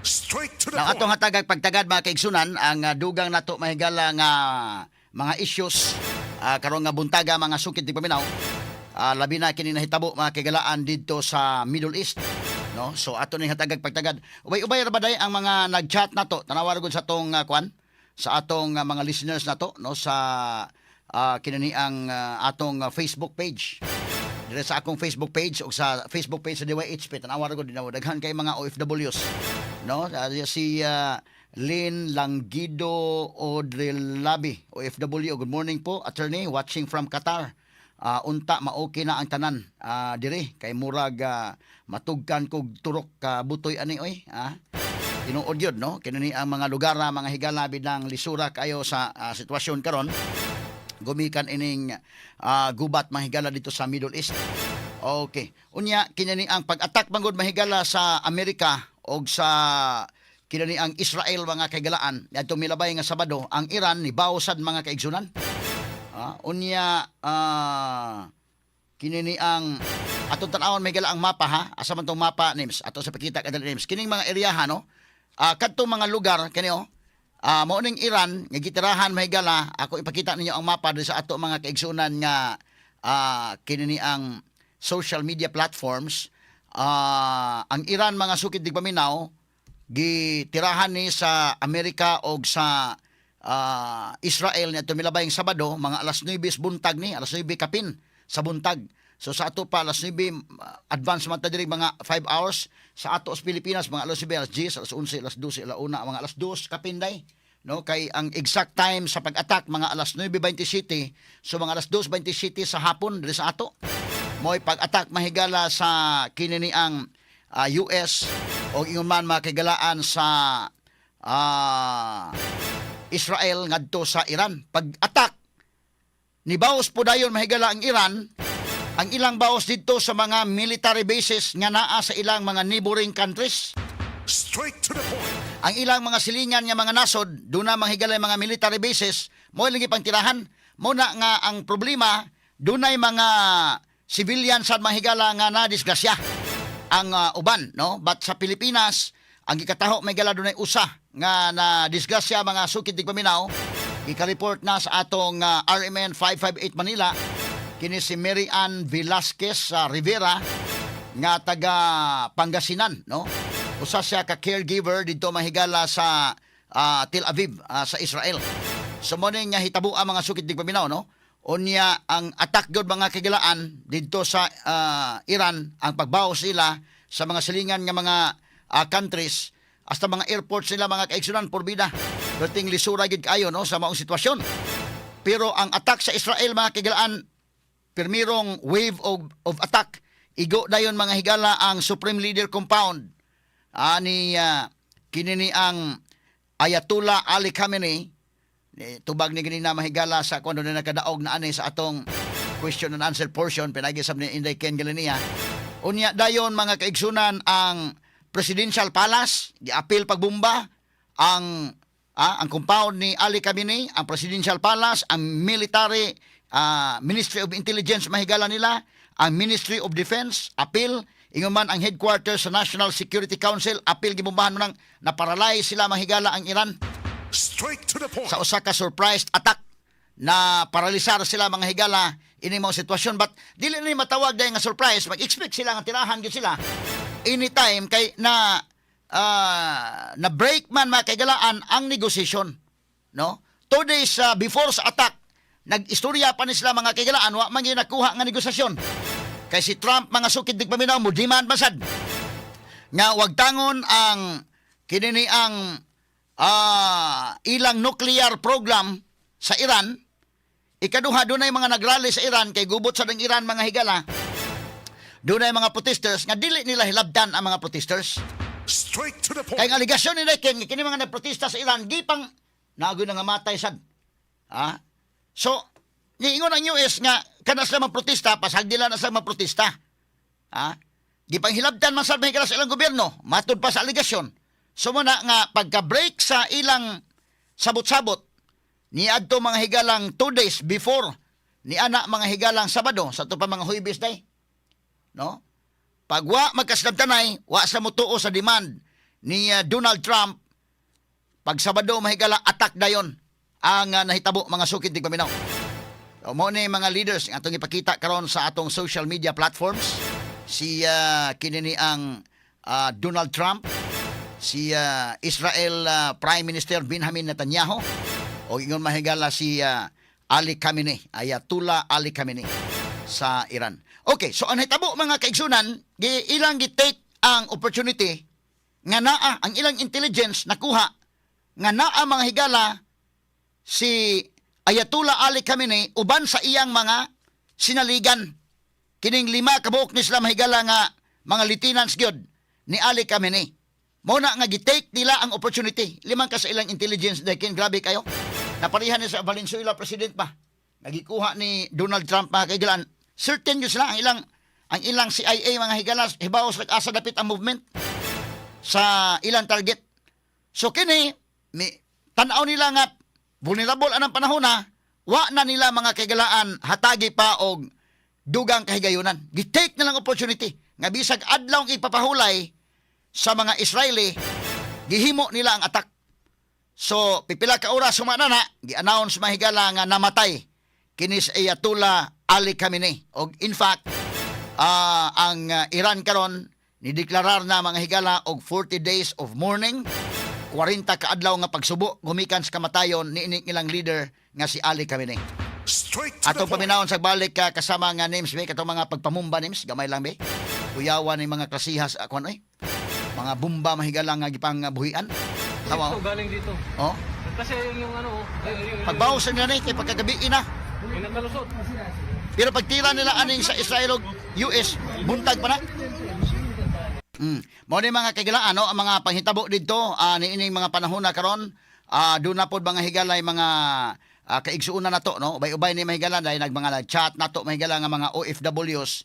Straight to the Now atong point. hatagag pagtagad mga kaigsunan ang dugang nato mahigala nga mga issues karon nga buntaga mga sukit di paminaw. Labi na kini nahitabo mga kagalaan didto sa Middle East, no? So ato ni hatagag pagtagad. Ubay-ubay ra ba day ang mga nag-chat nato? Tanawa ra gud sa atong kwan sa atong mga listeners nato, no, sa kinani ang atong Facebook page. Dire sa akong Facebook page o sa Facebook page sa DYHP tanawa ra gud daghan kay mga OFWs, no? Si Lynn Langido Odrilabi, OFW. Good morning po, attorney, watching from Qatar. Unta maoki na ang tanan dire kay murag matugkan kog turok butoy ani oy, tinuod yun, no? Kinani ang mga lugar mga higala bidang lisura kayo sa sitwasyon karon gumikan ining gubat mahigala dito sa Middle East. Okay. Unya kinani ang pag-attack manggod mahigala sa Amerika og sa kinani ang Israel mga kaigalaan adto milabay nga Sabado ang Iran ni bawsad mga kaigsunan. Unya kinini ang atong tan-awon may gala ang mapa asa man tong mapa names ato sa pakita kadali names kining mga area no kadtong mga lugar kani mao ning Iran nga gitirahan may gala ako ipakita ninyo ang mapa diri sa ato mga kaigsunan nga kinini ang social media platforms. Ang Iran mga sukid di paminaw gitirahan ni sa Amerika og sa Israel na tumilabayng Sabado mga alas 9 buntag ni alas 9 kapin sa buntag. So sa ato pa alas 9 advance man ta diri mga 5 hours sa ato sa Pilipinas mga alas 9 alas 10 alas 11 alas 12 alas 1 mga alas 2 kapin day, no? Kay ang exact time sa pag-attack mga alas 9:27 so mga alas 2:27 sa hapon diri sa ato mo'y pag-attack mahigala sa kinini ang US o ingon man makigalaan sa Israel ngadto sa Iran. Pag-attack ni bawas po dayon mahigala ang Iran ang ilang bawas dito sa mga military bases nga naa sa ilang mga neighboring countries. Straight to the point. Ang ilang mga silingan nga mga nasod doon na mahigala mga military bases mo lang ipang tirahan. Muna nga ang problema dunay mga civilian sa mahigala nga na disgrasya ang uban, no? But sa Pilipinas ang gikataho may gala dunay usa nga na disgrasya mga sukid di paminaw ika-report na sa atong RMN 558 Manila kini si Mary Ann Velasquez Rivera nga taga Pangasinan, no? Usa siya ka caregiver dito mahigala sa Tel Aviv sa Israel. So mo nga hitabo ang mga sukid di paminaw, no? Unya ang attack gud mga kagilaan dito sa Iran ang pagbaw sila sa mga silingan nga mga countries hasta mga airports nila mga kaigsunan porbida dating lisura gid kayo, no, sa maong sitwasyon. Pero ang attack sa Israel mga kagilaan permirong wave of attack igo dayon mga higala ang Supreme Leader Compound ni kinini ang Ayatollah Ali Khamenei. Tubag ni gini na mahigala sa kuno na nakadaog na ani sa atong question and answer portion pinagisab ni Inday Ken Galania. Unya dayon mga kaigsunan ang Presidential Palace giapil pagbomba ang compound ni Ali Khamenei, ang Presidential Palace, ang military Ministry of Intelligence mahigala nila, ang Ministry of Defense apil, ingon man ang headquarters sa National Security Council apil gibombahan nang naparalyze sila mahigala ang Iran. Straight to the point. Sa usa ka surprise attack na paralisar sila mga higala ini mao sitwasyon but dili ni matawag day nga surprise mag-expect sila nga tirahan gyud sila anytime kay na break man mga kaigalaan ang negotiation, no? 2 days before sa attack nag-istorya pa ni sila mga kaigalaan wa man gyud nakuha nga negosasyon kay si Trump mga sukid dig paminaw mo demand basad nga wag tangon ang kinini ang ilang nuclear program sa Iran. Ikaduha, dunay mga nagrally sa Iran kay gubot sa ng Iran mga higala. Dunay mga protesters nga dili nila hilabdan ang mga protesters. Straight to the point. Kay ang aligasyon nila kini mga nagprotesta sa Iran gipang nagoy na nga matay sad. So niingon ang US nga kana sila magprotesta pasagdila na sa mga protesta. Gipang hilabdan man sad mahigala sa ilang gobyerno matud pa sa aligasyon. So muna nga pagka-break sa ilang sabot-sabot ni adto mga higalang 2 days before ni ana mga higalang Sabado sa to pa mga Huwebes day, no? Pag wa magkasadabtanay wa sa mutuo sa demand ni Donald Trump pag Sabado mahigala attack dayon ang nahitabo mga sukid tig paminaw. So, mo ni mga leaders nga atong ipakita karon sa atong social media platforms si kinini ang Donald Trump, si Israel Prime Minister Benjamin Netanyahu o ingon mahigala si Ali Khamenei, Ayatollah Ali Khamenei sa Iran. Okay, so ang hitabo mga kaigsunan, ilang gitake ang opportunity nga naa ang ilang intelligence nakuha nga naa mga higala si Ayatollah Ali Khamenei uban sa iyang mga sinaligan. Kining 5 kabuok ni sila mahigala nga mga lieutenants gyud ni Ali Khamenei. Muna nga gitake nila ang opportunity. 5 ka sa ilang intelligence dakin, grabe kayo. Naparihan ni sa Valenzuela president pa. Nagikuha ni Donald Trump mga kaigalan. Certain yun sila ang ilang CIA mga higalas hibaw sa asa dapit ang movement sa ilang target. So kini tan-aw nila nga vulnerable anang panahon na wa na nila mga kaigalaan hatagi pa og dugang kahigayunan. Gitake na lang opportunity nga bisag adlaw ang ipapahulay sa mga Israeli gihimo nila ang attack. So pipila ka oras sumanana gi-announce mahigala nga namatay kini si Ayatollah Ali Khamenei. Og in fact ang Iran karon nideklarar na mga higala og 40 days of mourning, 40 ka adlaw nga pagsubo gumikan sa kamatayon ni ilang leader nga si Ali Khamenei. Straight to the Atong point. paminawon sa balik kasama nga names be katong mga pagpamumba names gamay lang be. Kuyawan ni mga klasihas akon oy. Mga bumba mahigala nga gipang buhian. Tawa. Ito, galing dito. Oh. Kasi yung ano, Pagbawas nila ni kay pagkagabi na. yung nagkalusot. Pero pagtira nila aning sa Israel ug US, buntag pa na. Mao ni mga kaigalaan no, ang mga panghitabo didto niining mga panahon na karon, doon na pod mga higalay mga kaigsuunan nato no, ubay-ubay ni mahigala dahil mga chat nato mahigala nga mga OFWs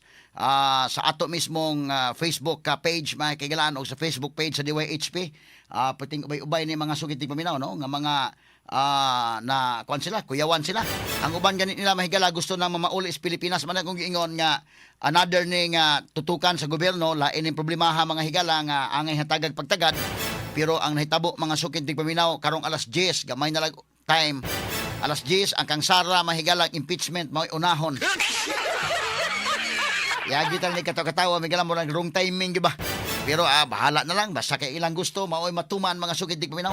sa ato mismong Facebook page mga kaigalaan o sa Facebook page sa DYHP. Puting ubay-ubay ni mga sugiting paminaw no, nga mga na kuan sila, kuyawan sila. Ang uban ganit nila mahigala gusto nang mamauli sa Pilipinas man kung giingon nga another ning tutukan sa gobyerno lain ning problemaha mga higala nga angay hatagag pagtagad. Pero ang nahitabo mga sugiting paminaw karong alas 10 gamay na lang time. Alas 10 ang kang Sara mahigala impeachment mao unahon. Yagi tal ni katawa migala mo lang wrong timing di ba? Pero bahala na lang basta kay ilang gusto maoy matuman mga sugid di paminaw.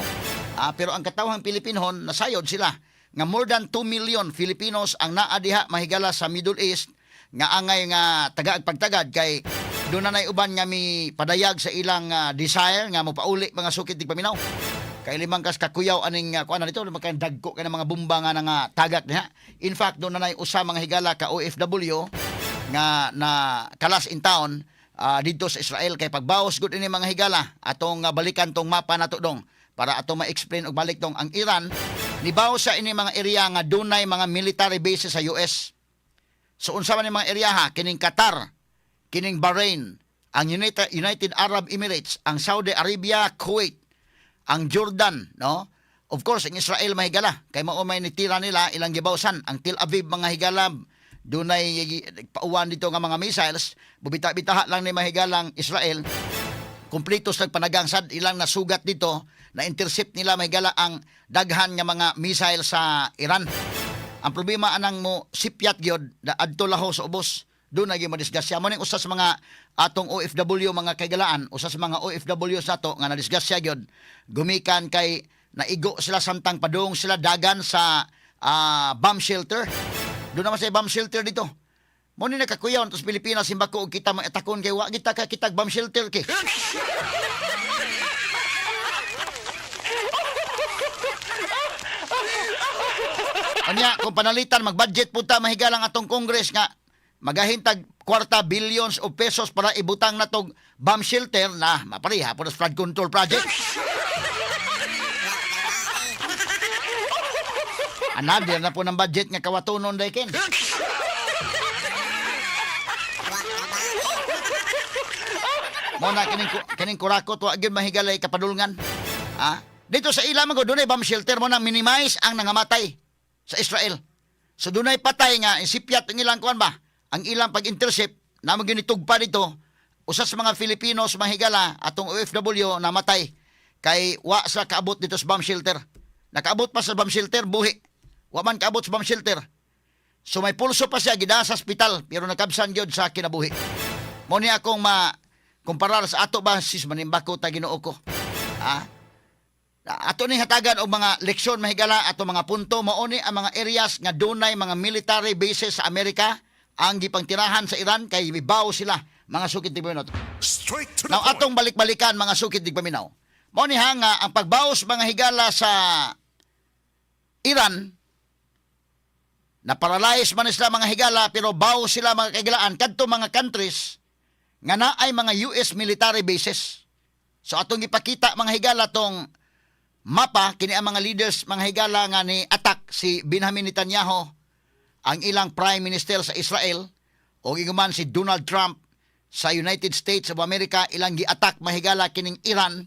Pero ang katawhang Pilipinon nasayod sila nga more than 2 million Filipinos ang naa diha mahigala sa Middle East nga angay nga tagaag pagtagad kay doon na nay uban nga mi padayag sa ilang desire nga mopauli mga sugid di paminaw. Kay limang kas kakuyaw aning kuan dito makay dagko kay mga bumba nga tagak diha. In fact doon na nay usa mga higala ka OFW nga na kalas in town dito sa Israel kay pagbawas gud ini mga higala atong balikan tong mapa nato dong para ato ma-explain og balik tong ang Iran nibaw sa ini mga area nga dunay mga military bases sa US. So unsa man ni mga area ha kining Qatar, kining Bahrain, ang United Arab Emirates, ang Saudi Arabia, Kuwait, ang Jordan, no? Of course, ang Israel mahigala kay mao may nitira nila ilang gibawsan ang Tel Aviv mga higala dunay pauwan dito nga mga missiles, bubita-bitaha lang ni mahigalang Israel. Kumpleto sa panagangsad ilang nasugat dito, na intercept nila mahigala ang daghan nga mga missile sa Iran. Ang problema anang mo sipyat gyud da adto laho sa ubos. Doon na gyud madisgasya mo ning usa sa mga atong OFW mga kaigalaan, usa sa mga OFW sa ato nga nadisgasya gyud. Gumikan kay naigo sila samtang padung sila dagan sa bomb shelter. Doon naman sa bomb shelter dito. Mo ni nakakuyaw sa Pilipinas simbako og kita maetakon kay wa kita ka kitag bomb shelter kay. Anya kung panalitan mag-budget punta mahigalang atong Congress nga magahintag 40 billions of pesos para ibutang natong bomb shelter na mapariha po sa flood control project. Anadir na po ng budget nga kawatunon daykin. Mo na kining kurakot wa gyud mahigalay kapadulngan. Dito sa ilang mga dunay bomb shelter mo nang minimize ang nangamatay sa Israel. So dunay patay nga isipyat ang ilang kuan ba? Ang ilang pag-intercept na maginitugpa dito usa sa mga Filipinos mga higala atong OFW namatay kay wa sa kaabot dito sa bomb shelter. Nakaabot pa sa bomb shelter buhi. Wa man kaabot sa bomb shelter. So may pulso pa siya gida sa ospital pero nakabsan gyud sa kinabuhi. Mo ni akong kumparar sa ato ba sis manimbako ta Ginoo ko. Ato ni hatagan og mga leksyon mahigala ato mga punto mao ni ang mga areas nga dunay mga military bases sa Amerika ang gipangtirahan sa Iran kay mibaw sila mga sukid tigpaminaw. Straight to the Now point. atong balik-balikan mga sukid tigpaminaw. Mao ni nga ang pagbaos mga higala sa Iran na paralyze man sila mga higala pero bawo sila mga kaigalaan kadto mga countries nga naay mga US military bases. So atong ipakita mga higala tong mapa kini ang mga leaders mga higala nga ni attack si Benjamin Netanyahu ang ilang prime minister sa Israel o giguman si Donald Trump sa United States of America ilang gi-attack mahigala kining Iran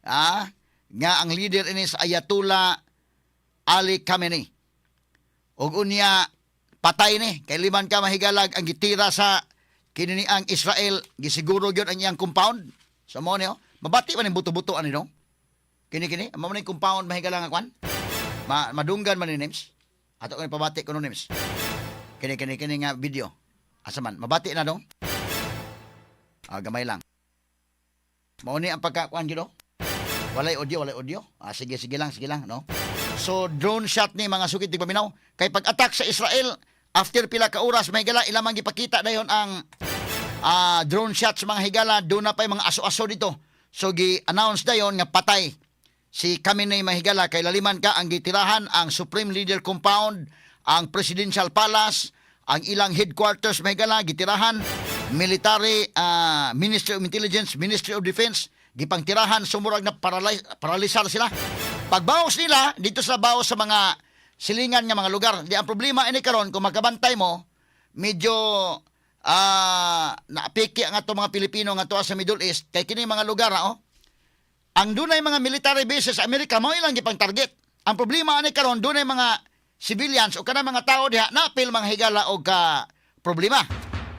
nga ang leader ini sa Ayatollah Ali Khamenei. Og unya patay ni kay liman ka mahigalag ang gitira sa kini ang Israel gisiguro gyud ang iyang compound. So mo ni mabati man ning buto-buto ani no. Kini amo man ning compound mahigalang nga kwan. Madunggan man ni names. Ato ko pabati kuno names. Kini nga video. Asa man mabati na dong. Gamay lang. Mao ni ang pagkakuan gyud. Walay audio. Sige lang, no? So drone shot ni mga sukid tigpaminaw kay pag-attack sa Israel after pila ka oras may higala ilang gipakita dayon ang drone shots mga higala do na pay mga aso-aso dito. So gi-announce dayon nga patay si Khamenei mahigala kay laliman ka ang gitirahan ang Supreme Leader Compound, ang Presidential Palace, ang ilang headquarters mahigala gitirahan, military Ministry of Intelligence, Ministry of Defense gipangtirahan sumurag na paralisar sila. Pagbawas nila dito sa bawas sa mga silingan nga mga lugar. Di ang problema ini karon kung magkabantay mo medyo naapiki ang ato mga Pilipino nga tuwa sa Middle East kay kini mga lugar ang dunay mga military bases sa Amerika mao ilang gipang target. Ang problema ani karon dunay mga civilians o kana mga tao diha napil mga higala og ka problema.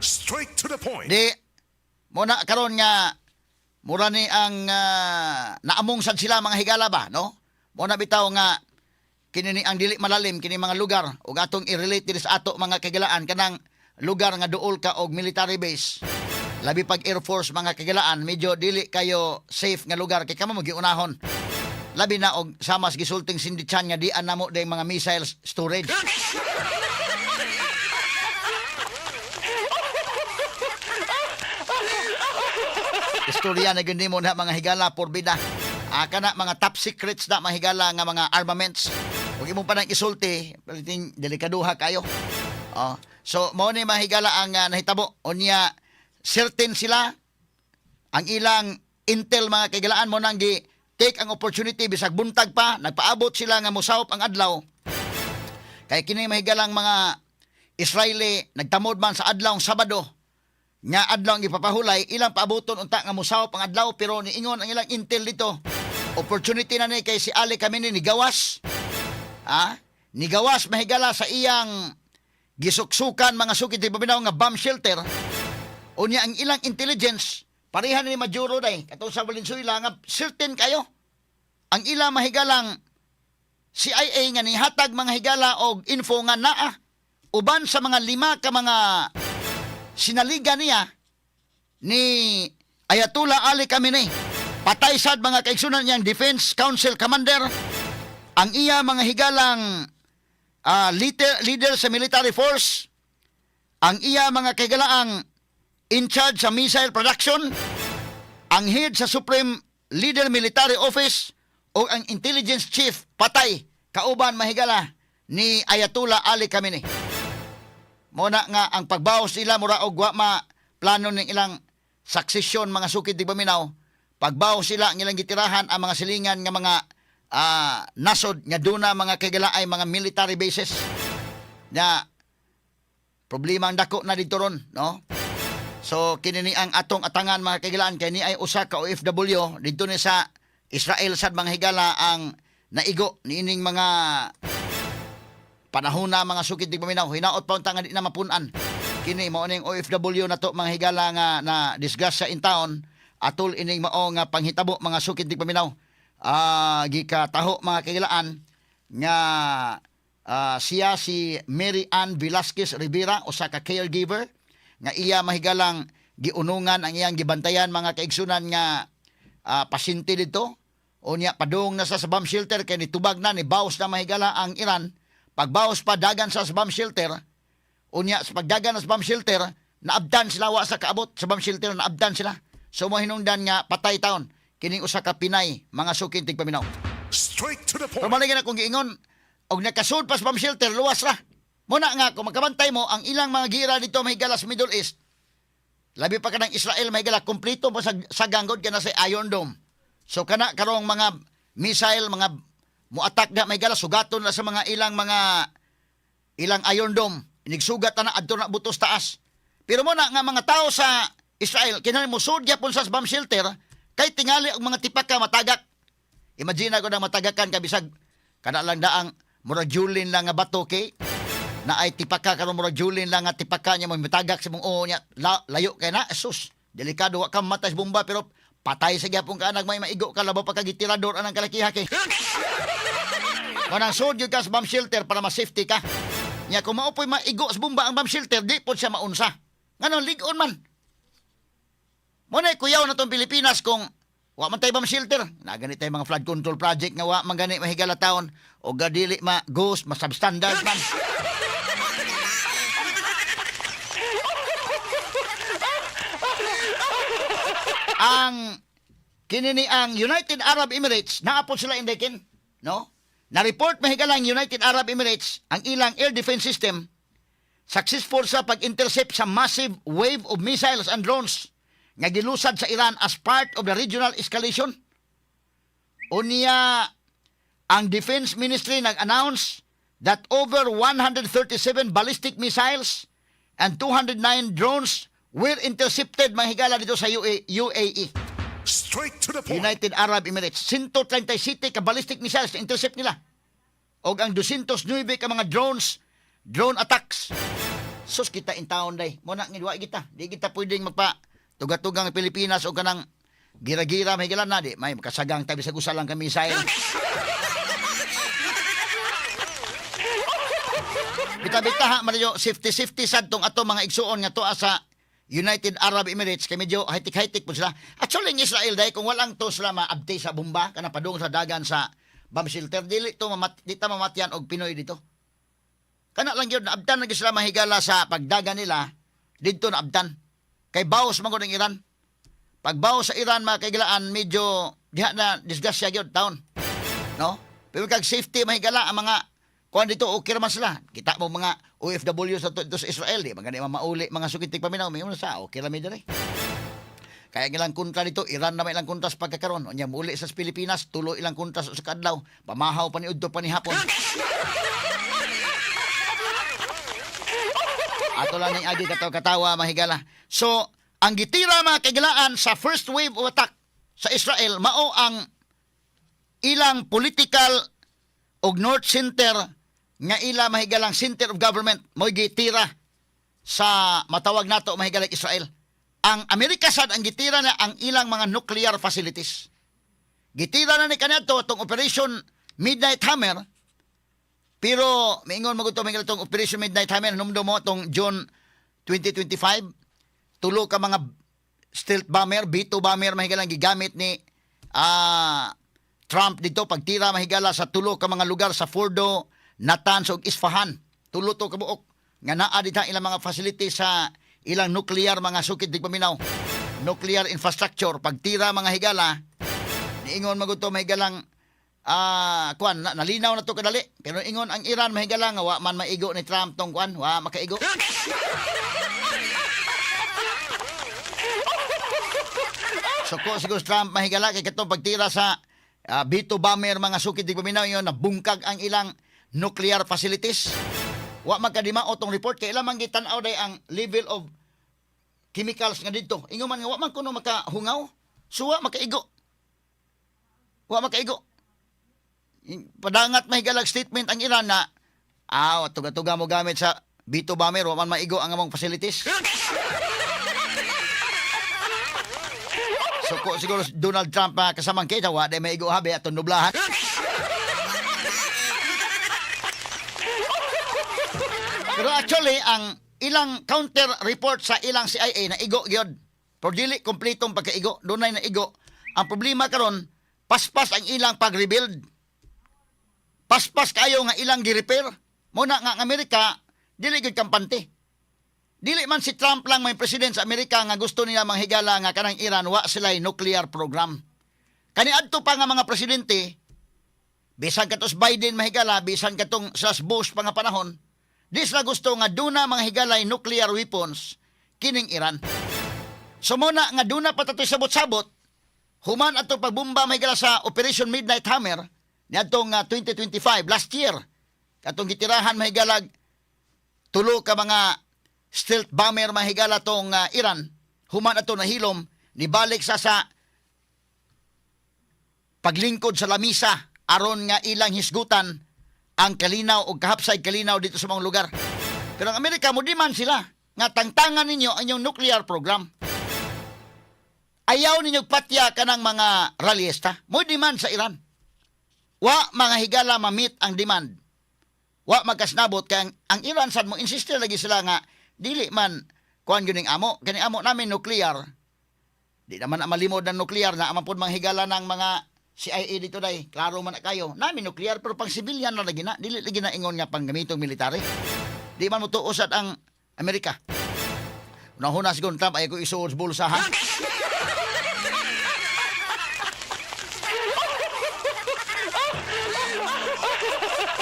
Straight to the point. Di mo na karon nga mura ni ang naamong sad sila mga higala ba no? Mo na bitaw nga kini ang dili malalim kini mga lugar ug atong i-relate diri sa ato mga kagalaan kanang lugar nga duol ka og military base. Labi pag Air Force mga kagalaan medyo dili kayo safe nga lugar kay kamo magiunahon. Labi na og samas gisulting sindichan nga di anamo day mga missiles storage. Istorya na gindi mo na mga higala porbida. Kana mga top secrets na mga higala nga mga armaments. Huwag mo pa nang isulti, paliting delikaduha kayo. So, mo ni mga higala ang nahitabo. Unya, certain sila, ang ilang intel mga kaigalaan mo nang take ang opportunity, bisag buntag pa, nagpaabot sila nga musawop ang adlaw. Kaya kini mahigalang mga Israeli, nagtamod man sa adlaw Sabado, nga adlaw ang ipapahulay ilang paaboton unta nga musawop ang adlaw pero niingon ang ilang intel dito opportunity na ni kay si Ali Khamenei nigawas mahigala sa iyang gisuksukan mga sukid tigpaminaw nga bomb shelter unya ang ilang intelligence pareha ni Maduro day katong sa Valenzuela nga certain kayo ang ilang mahigalang CIA nga nihatag mga higala og info nga naa uban sa mga 5 ka mga sinaligan niya ni Ayatollah Ali Khamenei. Patay sad mga kaigsunan niyang Defense Council Commander, ang iya mga higalang leader sa military force, ang iya mga kaigalaang in charge sa missile production, ang head sa Supreme Leader Military Office, o ang intelligence chief patay kauban mahigala ni Ayatollah Ali Khamenei. Muna nga ang pagbawas nila mura og wa ma plano ng ilang succession mga sukid tigpaminaw pagbawas sila ang ilang gitirahan ang mga silingan nga mga nasod nga duna mga kagalaay mga military bases na problema ang dako na dito ron no. So kini ni ang atong atangan mga kagalaan kay ni ay usa ka OFW dito ni sa Israel sad mga higala ang naigo niining mga panahon na mga sukid tigpaminaw hinaot pa unta nga di na mapunan kini mao ning OFW na to mga higala nga na disgrasya in town atol ining mao nga panghitabo mga sukid dig paminaw. Gikataho mga kagilaan nga siya si Mary Ann Velasquez Rivera usa ka caregiver nga iya mahigalang giunungan ang iyang gibantayan mga kaigsunan nga pasyente dito. Unya padung na sa bomb shelter kay nitubag na ni bawas na mahigala ang Iran. Pagbawas pa dagan sa bomb shelter. Unya sa pagdagan sa bomb shelter, naabdan sila wa sa kaabot sa bomb shelter, naabdan sila. So mo hinungdan nga patay taon kining usa ka Pinay mga sukid tig paminaw. Straight to the Pero point. malagi na kung giingon og nakasud pa sa bomb shelter luwas ra. Muna nga kung magkabantay mo ang ilang mga gira dito mahigala sa Middle East. Labi pa kanang Israel mahigala kompleto pa sa ganggod kana sa Iron Dome. So kana karong mga missile mga muatak na mahigala sugaton na sa mga ilang Iron Dome. Inigsugat na adto na butos taas. Pero muna nga mga tao sa Israel kinahanglan mo sud gyapon sa bomb shelter kay tingali og mga tipaka matagak. Imagine ko na matagakan kabisag kada lang daang murag julin lang nga bato kay na ay tipaka karon murag julin lang nga tipaka nya mo matagak sa mong nya layo kay na sus delikado wa ka matay sa bomba pero patay sa gyapon ka anak may maigo ka labaw pagkagitirador anang kalakiha kay. Kanang sud gyud ka sa bomb shelter para ma-safety ka. Nya kung maupoy maigo sa bomba ang bomb shelter di pod siya maunsa. Nganon ligon man. Mo na kuyaw na tong Pilipinas kung wa man tay bomb shelter. Na ganit tay mga flood control project nga wa man gani mahigala taon o gadili ma ghost ma substandard man. Ang kinini ang United Arab Emirates naapod sila indekin, no? Na-report mahigala ang United Arab Emirates ang ilang air defense system successful sa pag-intercept sa massive wave of missiles and drones nga gilusad sa Iran as part of the regional escalation. Unya ang Defense Ministry nag-announce that over 137 ballistic missiles and 209 drones were intercepted mahigala dito sa UAE. Straight to the point. United Arab Emirates. 137 ka ballistic missiles na intercept nila. O ang 209 ka mga drone attacks. Sus kita in town day. Muna ngidwa kita. Di kita pwedeng magpa-tuga-tugang Pilipinas o kanang gira-gira mahigala na di. May makasagang tabi sa gusalang kami missile. Bita-bita ha, Mario, safety sad tong ato mga igsuon nga to sa United Arab Emirates kay medyo high-tech po sila. Actually, ang Israel dahil kung walang to sila maabdi sa bomba, kana padung sa dagan sa bomb shelter, dili ta mamatyan og Pinoy dito. Kana lang yun, naabdan na sila mahigala sa pagdagan nila, dito naabdan. Kay bawas man ko ng Iran. Pag bawas sa Iran, mga kaigalaan, medyo diha na disgrasya yun, taon. No? Pero kag safety mahigala, ang mga kuan dito okay naman sila. Kita mo mga OFW sa to sa Israel di magani mauli mga sukitik paminaw may sa okay ra mi dire. Kaya ilang kontra dito Iran na may ilang kontra sa pagkakaron. Unya muli sa Pilipinas tulo ilang kontra sa kadlaw. Pamahaw pa ni udto pa ni hapon. Ato lang ning agi katawa mahigala. So ang gitira mga kagilaan sa first wave of attack sa Israel mao ang ilang political og North Center nga ila mahigalang center of government mo gitira sa matawag nato mahigalang Israel. Ang Amerika sad ang gitira na ang ilang mga nuclear facilities. Gitira na ni kanato tong Operation Midnight Hammer. Pero miingon maguto mahigalang tong Operation Midnight Hammer numdo mo tong June 2025. Tulo ka mga stealth bomber, B-2 bomber mahigalang gigamit ni Trump dito pagtira mahigala sa tulo ka mga lugar sa Fordo, Natanz ug Isfahan. Tulo to kabuok nga naa dita ilang mga facilities sa ilang nuclear mga sukid dig paminaw. Nuclear infrastructure pagtira mga higala niingon maguto mahigalang kuan nalinaw na to kadali pero ingon ang Iran mahigala nga wa man maigo ni Trump tong kuan wa makaigo. So ko siguro Trump mahigala kay katong pagtira sa B-2 bomber mga sukid di paminaw yon nabungkag ang ilang nuclear facilities. Wa magkadima otong report kay ilang man gitan-aw day ang level of chemicals nga dito. Ingon man nga wa man kuno makahungaw. So wa makaigo. Wa makaigo. Padangat mahigalag statement ang Iran na tuga-tuga mo gamit sa Bito Bomber, wa man maigo ang among facilities. So ko siguro Donald Trump kasamang kita wa day maigo habi aton nublahan. Pero actually ang ilang counter report sa ilang CIA na igo gyud. Pero dili kompletong pagkaigo, dunay na igo. Ang problema karon, paspas ang ilang pag-rebuild. Paspas kayo nga ilang gi-repair. Muna nga ang Amerika, dili gyud kampante. Dili man si Trump lang may president sa Amerika nga gusto nila manghigala nga kanang Iran wa sila'y nuclear program. Kaniadto pa nga mga presidente, bisan katos Biden mahigala, bisan katong sa Bush pa nga panahon, di sila gusto nga duna mga higalay nuclear weapons kining Iran. So muna nga duna pa tatoy sabot-sabot, human ato pagbomba mahigala sa Operation Midnight Hammer niadtong 2025 last year. Katong gitirahan mahigalag tulo ka mga stealth bomber mahigala tong Iran, human ato nahilom nibalik sa paglingkod sa lamisa aron nga ilang hisgutan ang kalinaw o kahapsay kalinaw dito sa mga lugar. Pero ang Amerika mo di man sila nga tangtangan ninyo ang inyong nuclear program. Ayaw ninyo patya kanang mga rallyista. Mo demand sa Iran. Wa mga higala mamit ang demand. Wa magkasnabot kay ang Iran sad mo insiste lagi sila nga dili man kuan gyud amo. Kani amo namin nuclear. Di naman malimod ng nuclear na amapod mga higala ng mga CIA dito day. Klaro man na kayo. Namin nuclear pero pang civilian na lagi na. Dili lagi na ingon nga panggamitong military. Di man mo tuusat ang Amerika. Unang-una siguro Trump ay ko isuod bulsa ha.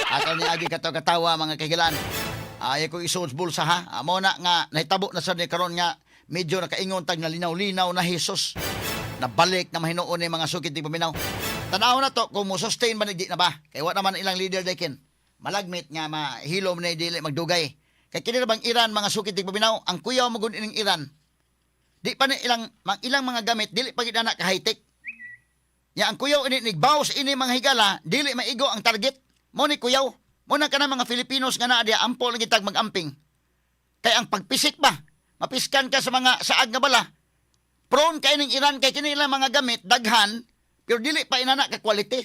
Ato ni agi katawa mga kahigalan. Ay ko isuod bulsa ha. Amo na nga nahitabo na sa ni karon nga medyo nakaingon tag na linaw-linaw na Jesus. Nabalik na mahinuon ni mga sukit ni paminaw. Tanaw na to kung mo sustain man di na ba. Kay wa naman ilang leader dakin. Malagmit nga mahilom na dili magdugay. Kay kini bang Iran mga sukit ni paminaw ang kuyaw mo gud ining Iran. Di pa ni ilang mga gamit dili pa gid ana ka high-tech. Ya ang kuyaw ini nigbaws ini mga higala dili maigo ang target. Mo ni kuyaw. Mo na kana mga Filipinos nga naa diya ampo lagi tag magamping. Kay ang pagpisik ba mapiskan ka sa mga saag nga bala. Prone kay ning Iran kay kini ilang mga gamit daghan pero dili pa inana ka quality.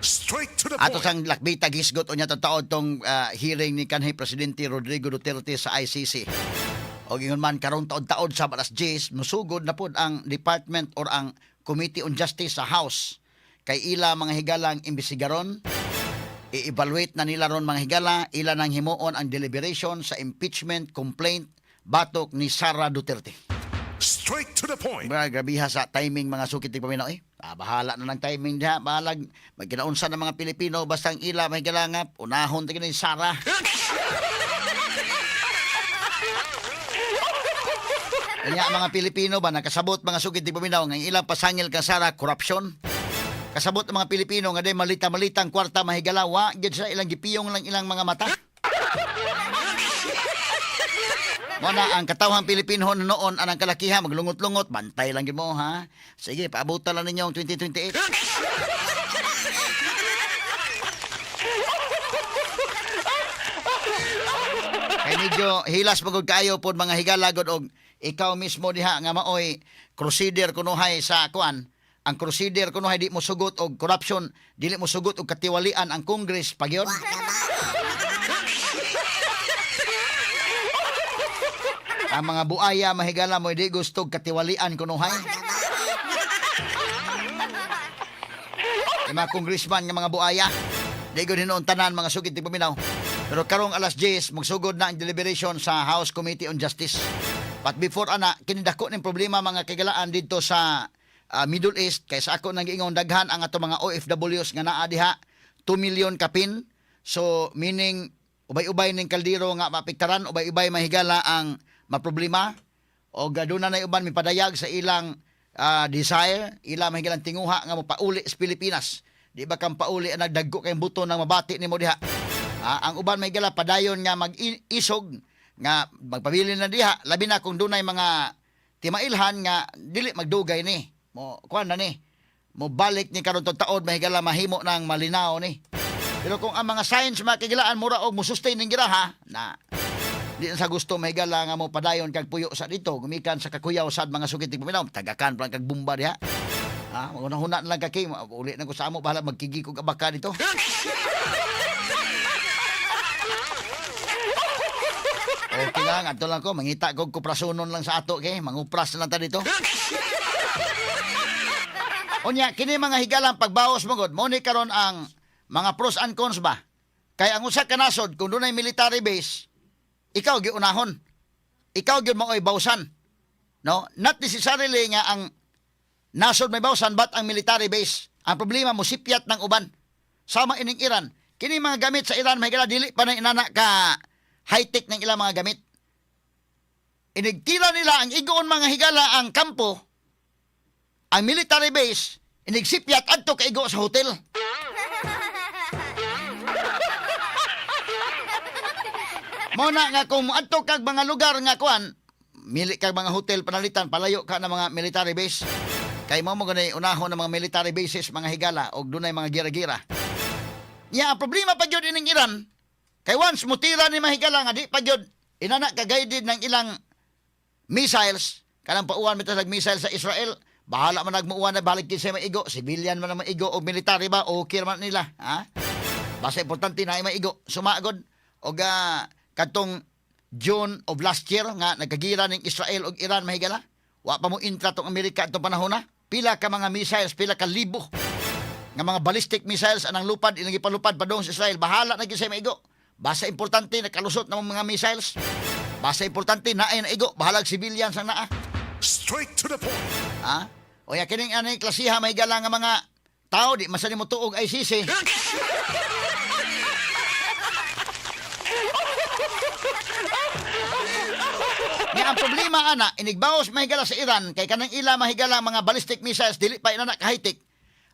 Straight to the Ato point. sang lakbita gisgot unya taod tong hearing ni kanhi presidente Rodrigo Duterte sa ICC. Og ingon man karong taod-taod sa alas 10 musugod na pod ang department or ang Committee on Justice sa House kay ila mga higalang imbestigaron. I-evaluate na nila ron mga higala ila nang himuon ang deliberation sa impeachment complaint batok ni Sara Duterte. Straight to the point. Grabiha sa timing mga sukit ni paminaw bahala na ng timing diha. Bahalag magkinaunsa ng mga Pilipino basta ang ila may galangap unahon tingin ni Sara. Kanya mga Pilipino ba nakasabot mga sukit ni paminaw ng ilang pasangil ka Sara corruption. Kasabot ng mga Pilipino nga day malita-malitang kwarta mahigala wa gyud sa ilang gipiyong lang ilang mga mata. Muna ang katawhang Pilipino noon anang kalakihan maglungot-lungot bantay lang gyud mo ha. Sige paabutan lang ninyo ang 2028. Kay medyo hilas pagod kaayo pod mga higala gud og ikaw mismo diha nga maoy crusader kunuhay sa kuan. Ang crusader kunuhay di mo sugot og corruption, dili mo sugot og katiwalian ang Congress pagyon. Ang mga buaya mahigala mo di gusto katiwalian kunuhay. Yung mga congressman nga mga buaya, di gud hinuon tanan mga sugid ti paminaw. Pero karong alas 10 magsugod na ang deliberation sa House Committee on Justice. But before ana kinidako ning problema mga kagalaan dito sa Middle East kaysa ako nang giingon daghan ang ato mga OFWs nga naa diha 2 million kapin. So meaning ubay-ubay ning kaldero nga mapiktaran, ubay-ubay mahigala ang maproblema o gaduna na uban mipadayag sa ilang desire, ila mahigalang tinguha nga mopauli sa Pilipinas. Di ba kang pauli ang nagdagko kay buto nang mabati nimo diha. Ang uban mahigala padayon nga mag-isog nga magpabili na diha labi na kung dunay mga timailhan nga dili magdugay ni. Mo kuan na ni. Mo balik ni karon taod mahigala mahimo nang malinaw ni. Pero kung ang mga science makigilaan mura og mo sustain ning giraha na Di na sa gusto mahigala nga mo padayon kag puyo sa dito, gumikan sa kakuyaw sad mga sugid tig paminaw, tagakan pa lang kag bomba diha. Ha, una-una na lang kay uli na ko sa amo bahala magkigi ko kabaka dito. Okay lang, ato lang ko, mangita ko kuprasonon lang sa ato kay mangupras na lang ta dito. Unya, kini mga higalang pagbawas mo god, mo ni karon ang mga pros and cons ba? Kay ang usa ka nasod kung dunay military base, ikaw gyud unahon. Ikaw gyud maoy bawsan. No? Not necessarily nga ang nasod may bawsan but ang military base. Ang problema mo sipyat ng uban. Sama ining Iran. Kini mga gamit sa Iran mahigala dili pa na inana ka high-tech ng ilang mga gamit. Inigtira nila ang igoon mga higala ang kampo, ang military base, inigsipyat adto ka igo sa hotel. Muna nga kung adto kag mga lugar nga kuan, mili kag mga hotel panalitan palayo ka na mga military base. Kay mo ganay unahon ng mga military bases mga higala og dunay mga gira-gira. Nya ang problema pa gyud ining Iran, kay once mutira ni mahigala nga di pa gyud inana ka guided ng ilang missiles, kanang pauwan mita nag missile sa Israel, bahala man nagmuuwan na balik din sa maigo, civilian man ang maigo o military ba, okay man nila, ha? Basta importante na ay maigo, sumagod og kadtong June of last year nga nagkagira ning Israel ug Iran mahigala. Wa pa mo intra tong Amerika atong panahon na. Pila ka mga missiles, pila ka libo nga mga ballistic missiles anang lupad ilang ipalupad padung sa Israel. Bahala na gyud sa maigo. Basta importante nakalusot na mga missiles. Basta importante na ay naigo, bahala civilian sa naa. Straight to the point. Ha? O ya kining anay klasiha mahigala nga mga tao di masani mo tuog ICC. Nga ang problema ana, inigbaos mahigala sa Iran kay kanang ila mahigala mga ballistic missiles dili pa inana ka high-tech.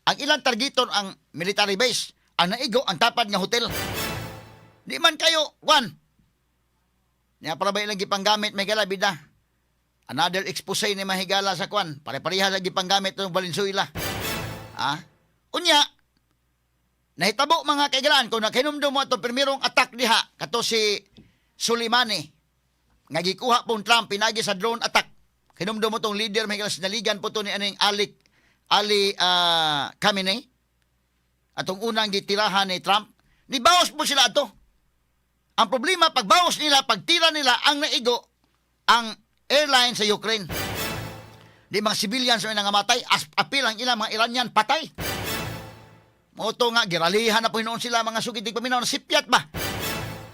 Ang ilang targeton ang military base, ang naigo ang tapad nga hotel. Di man kayo, Juan. Nya para ba ilang gipanggamit mahigala bida. Another expose ni mahigala sa Kwan, pare-pareha lagi panggamit ng Valenzuela. Ha? Unya, nahitabo mga kaigalaan kung nakinumdum mo itong primerong attack diha, kato si Soleimani. Nga gikuha pong Trump, pinagi sa drone attack. Kinumdum mo itong leader, may sinaligan po ito ni aning Ali Khamenei. Atong unang gitirahan ni Trump. Nibawas po sila ito. Ang problema, pagbawas nila, pagtira nila, ang naigo, ang airline sa Ukraine. Di mga civilians may nangamatay, apil ang ilang mga Iranian patay. Moto nga, giralihan na po noon sila mga sugitig paminaw na sipyat ba?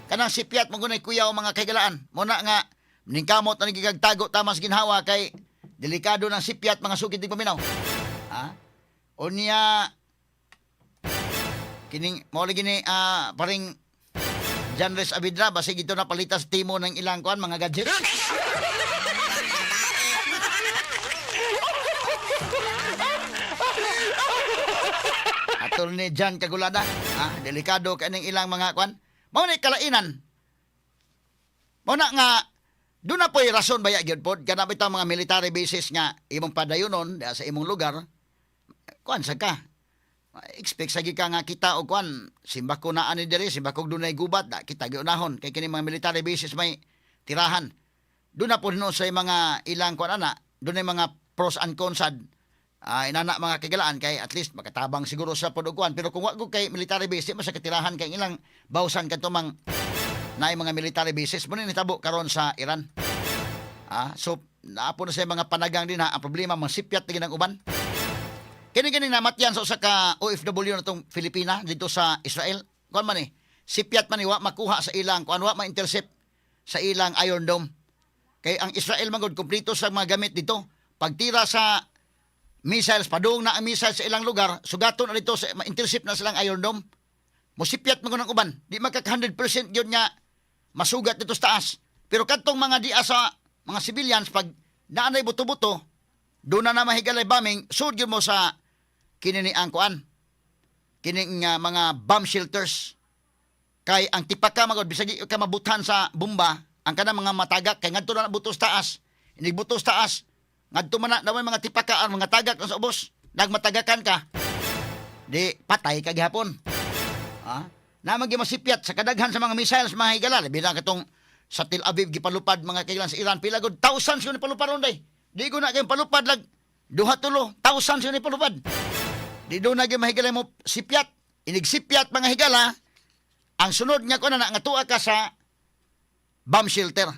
Kanang sipyat mo gunay kuyaw mga kaigalaan. Muna nga, ningkamot na nagigagtago tama sa ginhawa kay delikado ng sipyat mga sugitig paminaw. Ha? Unya, kining, mo lagi ni, paring Janres Abidra, basi gito na palitas timo ng ilang kuan mga gadget. Atol ni Jan Kagulada, delikado kaning ilang mga kuan. Mao ni kalainan. Mao na nga doon na po'y rason baya gyud pod kana bitaw mga military bases nga imong padayonon sa imong lugar. Kuan sa ka. Expect sa ka nga kita og kuan simbako na ani diri simbako dunay gubat da kita giunahon kay kini mga military bases may tirahan. Doon na po no sa mga ilang kuan ana, doon ay mga pros and cons inana mga kagalaan kay at least makatabang siguro sa podukuan pero kung wag kay military base mas katirahan kay ilang bawsan kadto mang naay mga military bases mo ni hitabo karon sa Iran. So naapo na sa mga panagang din ang problema masipyat tigin ang uban. Kini namatyan sa usa ka OFW natong Filipina dito sa Israel. Kuan man sipyat man wa makuha sa ilang kuan wa ma-intercept sa ilang Iron Dome. Kay ang Israel man gud kompleto sa mga gamit dito. Pagtira sa missiles, padung na ang missiles sa ilang lugar, sugaton na dito, ma-intercept na silang Iron Dome. Musipyat mo ng uban. Di magkak 100% yun nga masugat dito sa taas. Pero katong mga diya sa mga civilians, pag naanay buto-buto, doon na mahigalay bombing, sud yun mo sa kinini ang kuan. Kining mga bomb shelters. Kay ang tipaka magod, bisagi ka mabutan sa bomba, ang kanang mga matagak, kay ngadto na butos taas. Inig butos taas, ngadto man na mga tipakaan, mga tagak sa ubos, nagmatagakan ka, di patay ka gihapon. Na masipyat sa kadaghan sa mga missiles mga higala, labi na katong sa Tel Aviv gipalupad mga kailan sa Iran pila gud thousands yun palupad ron day. Di ko na kay palupad lag duha tulo thousands yun palupad. Di do na gyud mahigala mo sipyat, inigsipyat mga higala. Ang sunod nga ko na nga tuwa ka sa bomb shelter.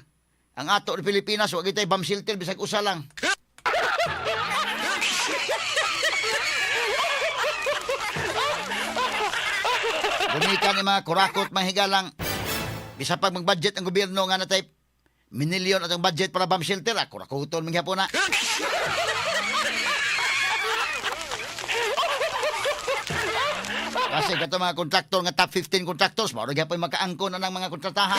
Ang ato sa Pilipinas wa gitay bomb shelter bisag usa lang. Gumikan ni mga kurakot mga higalang bisa pag mag-budget ang gobyerno nga natay minilyon at ang budget para bomb shelter kurakuton mga hapon na. Kasi kato mga kontraktor nga top 15 contractors mao gyapon makaangkon na ng mga kontrataha.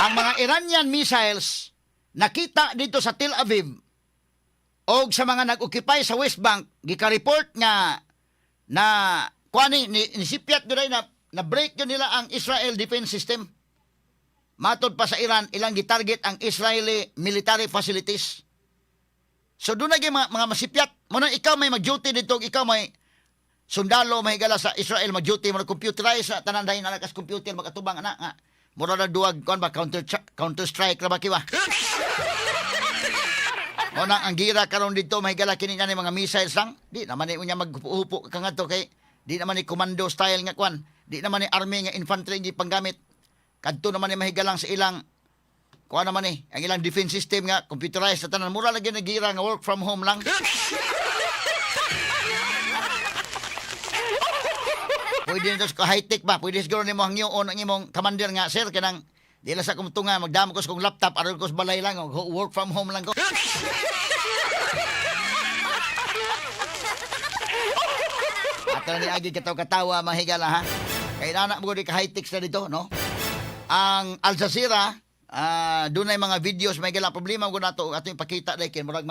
Ang mga Iranian missiles nakita dito sa Tel Aviv o sa mga nag-occupy sa West Bank, gika-report nga na kuani nisipyat gyud na break yun nila ang Israel defense system. Matod pa sa Iran, ilang gitarget ang Israeli military facilities. So doon na mga masipyat. Muna ikaw may mag-duty dito, ikaw may sundalo, may higala sa Israel mag-duty, mga computerize na tanan dahil na kas computer, mag-atubang anak nga. Mura na duwag, kuan ba, counter-strike na ba kiwa? Muna ang gira karon dito, may higala kini na mga missiles lang. Di naman ni unya maghupo ka nga to kay, di naman ni commando style nga kuan. Di naman ni army nga infantry nga panggamit. Kadto naman ni mahigalang sa ilang kuha naman ang ilang defense system nga computerized na tanan mura lagi nagira nga work from home lang. Pwede nito sa high-tech ba? Pwede siguro nimo hangyoon ang imong commander nga, sir, kanang di lang sa kumtunga, magdamo ko sa kong laptop, aron ko sa balay lang, work from home lang ko. Ato ni agi katawa mahigala ha. Kaya anak mo di ka high-tech na dito, no? Ang Al Jazeera, doon ay mga videos, may gala problema ko na ito, ato yung pakita dahil murag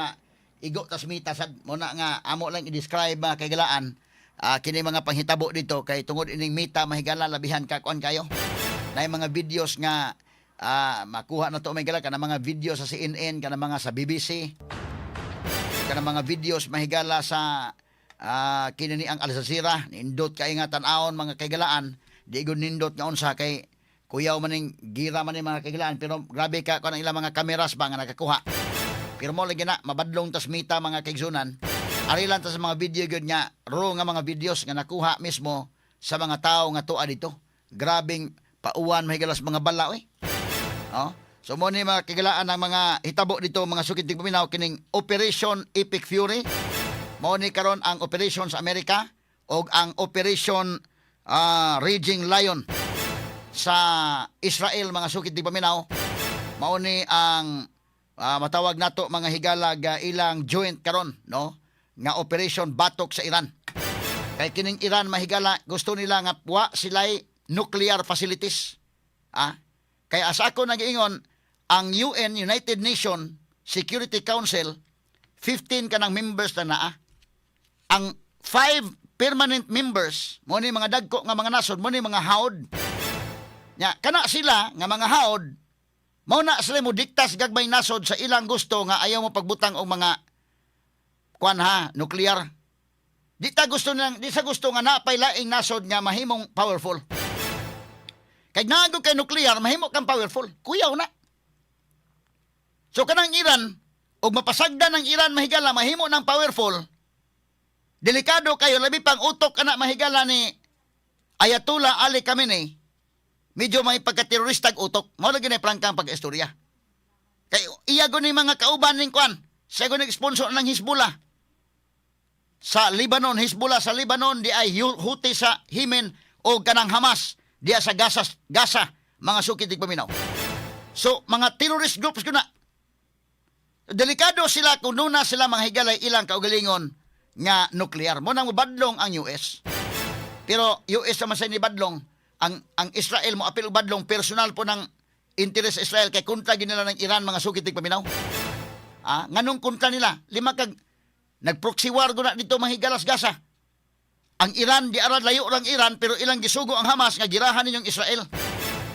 igo tas mita sad mo na nga amo lang i-describe kay galaan kini mga panghitabo dito kay tungod ining mita mahigala labihan ka kuan kayo na mga videos nga makuha na to may gala kana mga video sa CNN kana mga sa BBC kana mga videos mahigala sa kini ni ang Al Jazeera nindot kay nga tan-awon mga kaygalaan di gud nindot nga unsa kay kuyaw maning gira man mga kaigalaan pero grabe ka kun ilang mga kameras ba nga nakakuha. Pero mo lagi na mabadlong tas mita mga kaigsunan. Ari lang tas mga video gyud nga raw nga mga videos nga nakuha mismo sa mga tao nga tuwa dito. Grabing pauwan mahigalas mga bala oy. Oh. So mo ni mga kaigalaan ang mga hitabo dito mga sukid tig paminaw kining Operation Epic Fury. Mo ni karon ang operation sa Amerika o ang Operation Raging Lion sa Israel mga sukid di paminaw mao ni ang matawag nato mga higala ga ilang joint karon no nga Operation Batok sa Iran kay kining Iran mahigala gusto nila nga wa sila'y nuclear facilities kaya asa ako nagiingon ang UN United Nation Security Council 15 kanang members na ang 5 permanent members mo ni mga dagko nga mga nasod mo ni mga haod nya kana sila nga mga haod mao na sila mo diktas gagbay nasod sa ilang gusto nga ayaw mo pagbutang og mga kuan nuclear. Di ta gusto nang di sa gusto nga napay laing nasod nga mahimong powerful. Kay nago kay nuclear mahimo kang powerful. Kuyaw na. So kanang Iran og mapasagdan ng Iran mahigala mahimo ng powerful. Delikado kayo labi pang utok kana mahigala ni Ayatollah Ali Khamenei. Medyo may pagka-teroristag utok. Mao lagi na prangkang pag-istorya. Kay iya go ni mga kauban ning kwan. Siya go nag-sponsor ng Hezbollah. Sa Lebanon, Hezbollah sa Lebanon di ay Houthi sa Yemen o kanang Hamas diya sa Gaza mga sukid tig paminaw. So mga terrorist groups ko na. Delikado sila kung nuna sila mga higalay ilang kaugalingon nga nuclear. Mo nang mabadlong ang US. Pero US naman sa ni badlong ang Israel mo apil badlong personal po ng interes Israel kay kontra ginila ng Iran mga sukid tig paminaw. Nganong kontra nila? 5 kag nag-proxy war guna dito mahigalas Gaza. Ang Iran di arad layo lang Iran pero ilang gisugo ang Hamas nga girahan ninyong Israel.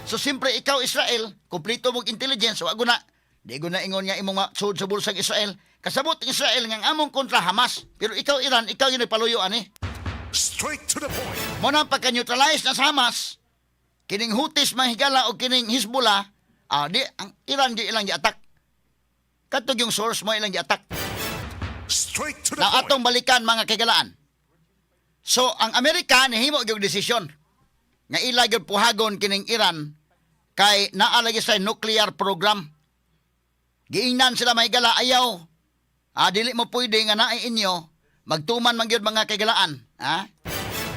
So siyempre ikaw Israel, kumpleto mong intelligence wa guna. Di guna ingon nga imong sud sa bulsang Israel. Kasabot ng Israel nga among kontra Hamas pero ikaw Iran, ikaw yung nagpaluyo ani. Straight to the point. Mo nang pagka-neutralize na sa Hamas, kining Houthis mahigala o kining Hezbollah, di ang Iran di ilang gi-attack. Katog yung source mo ilang gi-attack. Straight to the Na point. atong balikan mga kagalaan. So ang Amerika nihimo gyud desisyon nga ila gyud puhagon kining Iran kay naa lagi sa nuclear program. Giingnan sila mahigala ayaw. Dili mo pwede nga naay inyo magtuman man gyud mga kagalaan, ha?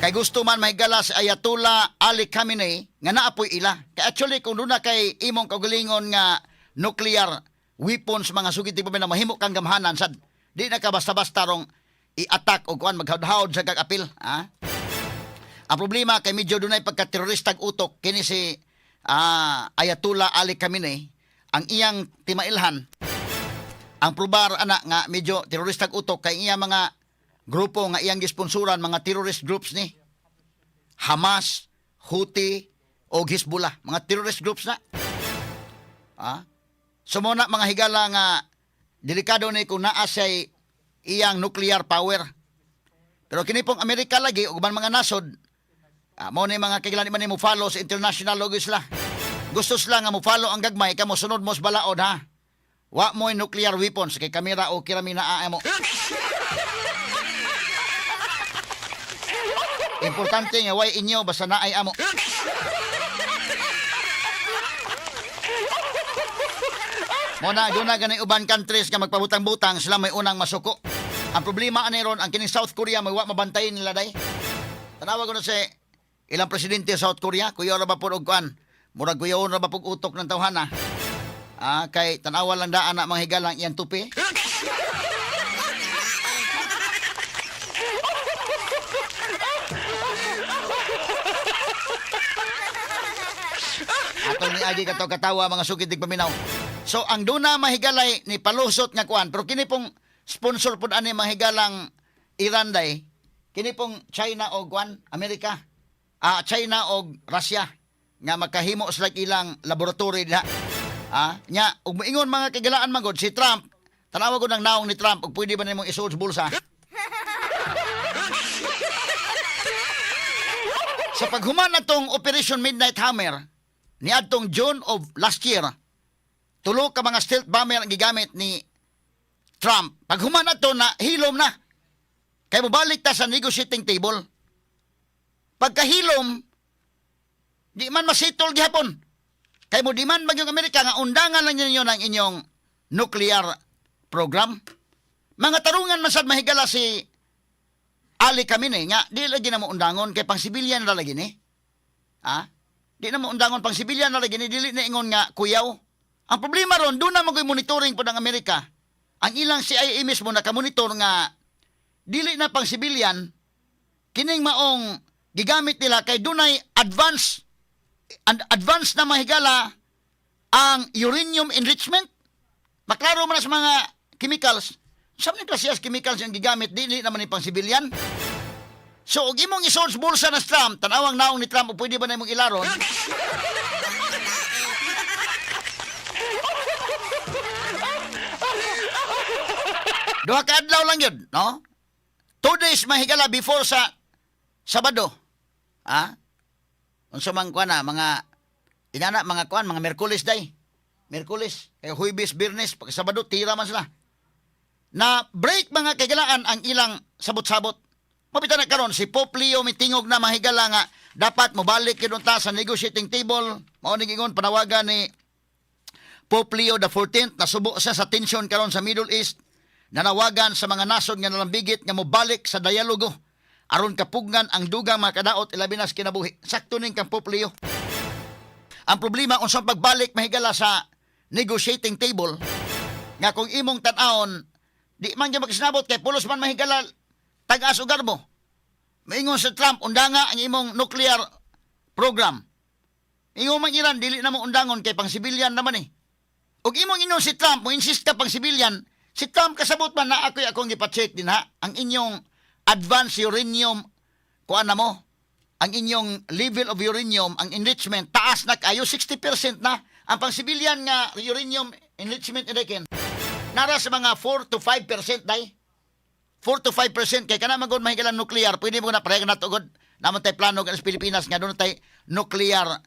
Kay gusto man mahigala si Ayatollah Ali Khamenei nga naapoy ila. Kay actually kung doon na kay imong kaugalingon nga nuclear weapons mga sugiti pa na mahimo kang gamhanan sad. Di na ka basta-basta rong i-attack o kuan maghawd-hawd sa kag-apil, ha? Ang problema kay medyo dunay pagka-teroristag utok kini si Ayatollah Ali Khamenei ang iyang timailhan ang probar ana nga medyo teroristag utok kay iyang mga grupo nga iyang gisponsoran mga terrorist groups ni Hamas, Houthi o Hezbollah, mga terrorist groups na. Sumuna mga higala nga delikado ni kung naa siya iyang nuclear power. Pero kini pong Amerika lagi ug man mga nasod mo ni mga kailan man ni mo follow sa international law sila. Gusto sila nga mo follow ang gagmay kamo sunod mo sa balaod ha. Wa mo nuclear weapons kay kamera o kirami na mo. Importante nga way inyo basta naay amo. Muna, doon na ganay uban countries nga magpabutang-butang sila may unang masuko. Ang problema ani ron ang kining South Korea may wa mabantayin nila day. Tanawa ko na si ilang presidente sa South Korea, kuya ra ba pud og kuan? Murag kuya ra ba pug utok ng tawhana? Kay tanawa lang daan na mga higalang iyang tupi. Atong ni agi kato katawa mga sukitig paminaw. So ang duna mahigalay ni palusot nga kuan pero kini pong sponsor pud ani mahigalang Iran day kini pong China o kuan Amerika. China o Russia nga makahimo sila ilang laboratory diha. Nya ug moingon mga kagalaan magod si Trump. Tanawa ko ng naong ni Trump ug pwede ba nimong isuod sa bulsa? Sa paghuman natong Operation Midnight Hammer niadtong June of last year, tulo ka mga stealth bomber ang gigamit ni Trump. Paghuman nato na hilom na. Kay mobalik ta sa negotiating table. Pagkahilom, di man masitol gihapon. Kay mo di man bagyong Amerika nga undangan lang ninyo ng inyong nuclear program. Mga tarungan man sad mahigala si Ali Khamenei nga di lagi na mo undangon kay pang sibilyan na lagi ni. Di na mo undangon pang sibilyan na lagi ni dili na ingon nga kuyaw. Ang problema ron doon na magoy monitoring po ng Amerika. Ang ilang CIA mismo nakamonitor nga dili na pang sibilyan kining maong gigamit nila kay dunay advance na mahigala ang uranium enrichment. Maklaro man na sa mga chemicals. Sa mga klasiyas chemicals yung gigamit, dili naman ni pang sibilyan. So, og imong isource bulsa na Trump, tanawang naong ni Trump, o pwede ba na imong ilaron? Duha ka adlaw lang yun, no? 2 days mahigala before sa Sabado. Unsa man kuan mga inana mga kuan mga Miyerkules day. Miyerkules, kay Huwebes, Biyernes, pag Sabado tira man sila. Na break mga kagalaan ang ilang sabot-sabot. Mapita na karon si Pope Leo mitingog na mahigala nga dapat mobalik kidun ta sa negotiating table. Mao ning ingon panawagan ni Pope Leo the 14th nasubo siya sa tension karon sa Middle East. Nanawagan sa mga nasod nga nalambigit nga mobalik sa dialogo aron kapugnan ang dugang mga kadaot ilabi na sa kinabuhi. Sakto ning kang Pope Leo. Ang problema unsang pagbalik mahigala sa negotiating table nga kung imong tan-aon di man gyud magsinabot kay pulos man mahigala tag-as ugar mo. Maingon sa Trump undanga ang imong nuclear program. Ingon man Iran dili na mo undangon kay pang sibilyan naman eh. Ug imong ingon si Trump mo insist ka pang sibilyan, si Trump kasabot man na akong gipa-check din ha ang inyong advanced uranium kuan na mo. Ang inyong level of uranium, ang enrichment taas na kayo 60% na. Ang pang sibilyan nga uranium enrichment reckon nara sa mga 4 to 5% day. 4 to 5% kay kana magod mahigalan nuclear, pwede mo na pareha na tugod. Naman tay plano sa Pilipinas nga doon tay nuclear.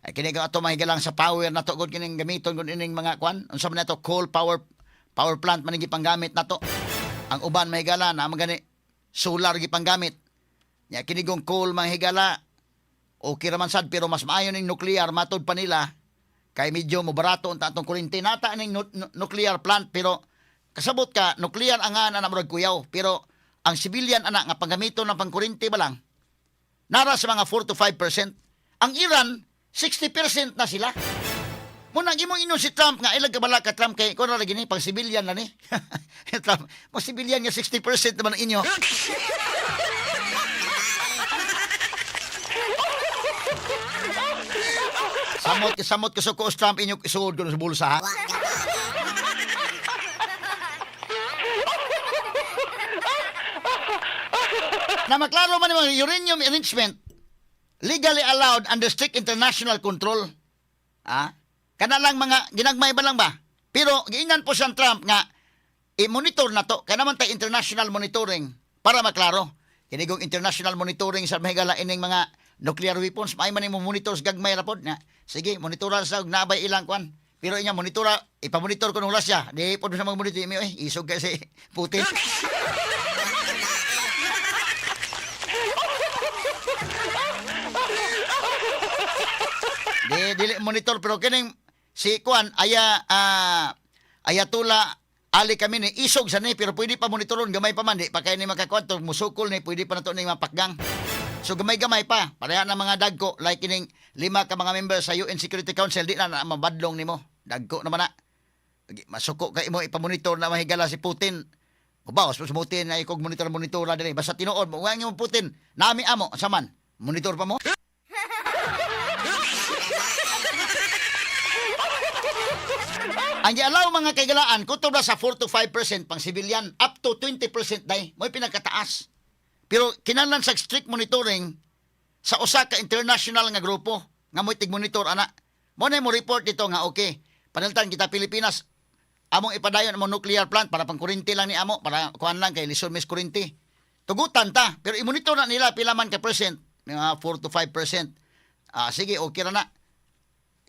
Ay kini ka ato mahigalang sa power na tugod kining gamiton kun ining mga kwan. Unsa man nato coal power plant man gipanggamit nato. Ang uban mahigala na magani solar gipanggamit. Nya kini gong coal mahigala okay raman sad pero mas maayo ning nuclear matud pa nila kay medyo mo barato unta atong kuryente nata ning nuclear plant pero kasabot ka nuclear ang ana na murag kuyaw pero ang civilian ana nga panggamiton ng pangkuryente ba lang nara sa mga 4 to 5%. Ang Iran 60% na sila. Muna gimong inon si Trump nga ilag kabala ka Trump kay kuno lagi ni pang civilian na ni. Trump, mo civilian nga 60% naman ang inyo. Samot ko sa Trump inyo isuod ko sa bulsa ha. Na maklaro man yung uranium enrichment legally allowed under strict international control. Kana lang mga ginagmay ba lang ba? Pero giingnan po siyang Trump nga i-monitor na to. Kaya naman tayo international monitoring para maklaro. Kinigong international monitoring sa mahigala ining mga nuclear weapons. May man mo monitors gagmay rapod nga. Sige, monitoran sa nabay ilang kwan. Pero inya monitora, ipamonitor ko nung Russia. Di po sa mga monitor mi isog kasi Putin. Dili monitor pero kining si Kwan Ayatollah Ali Khamenei isog sa ni pero pwede pa monitoron gamay pa man di pa kay ni makakwanto musukol ni pwede pa nato ni mapakgang. So gamay-gamay pa pareha na mga dagko like kining 5 ka mga member sa UN Security Council di na mabadlong nimo. Dagko naman na. Masuko kay mo ipamonitor na mahigala si Putin. Ubaos mo Putin na ikog monitor dili basta tinuod mo nga mo Putin nami amo saman monitor pa mo. Ang gialaw mga kaigalaan, kutob na sa 4 to 5% pang civilian, up to 20% day, mo'y pinagkataas. Pero kinahanglan sa strict monitoring sa usa ka international nga grupo nga mo'y tig-monitor ana. Mo na mo report dito nga okay. Panaltan kita Pilipinas, among ipadayon among nuclear plant para pang kuryente lang ni amo, para kuan lang kay lisod mis kuryente. Tugutan ta, pero i-monitor na nila pila man ka percent, mga 4 to 5%. Sige, okay ra na.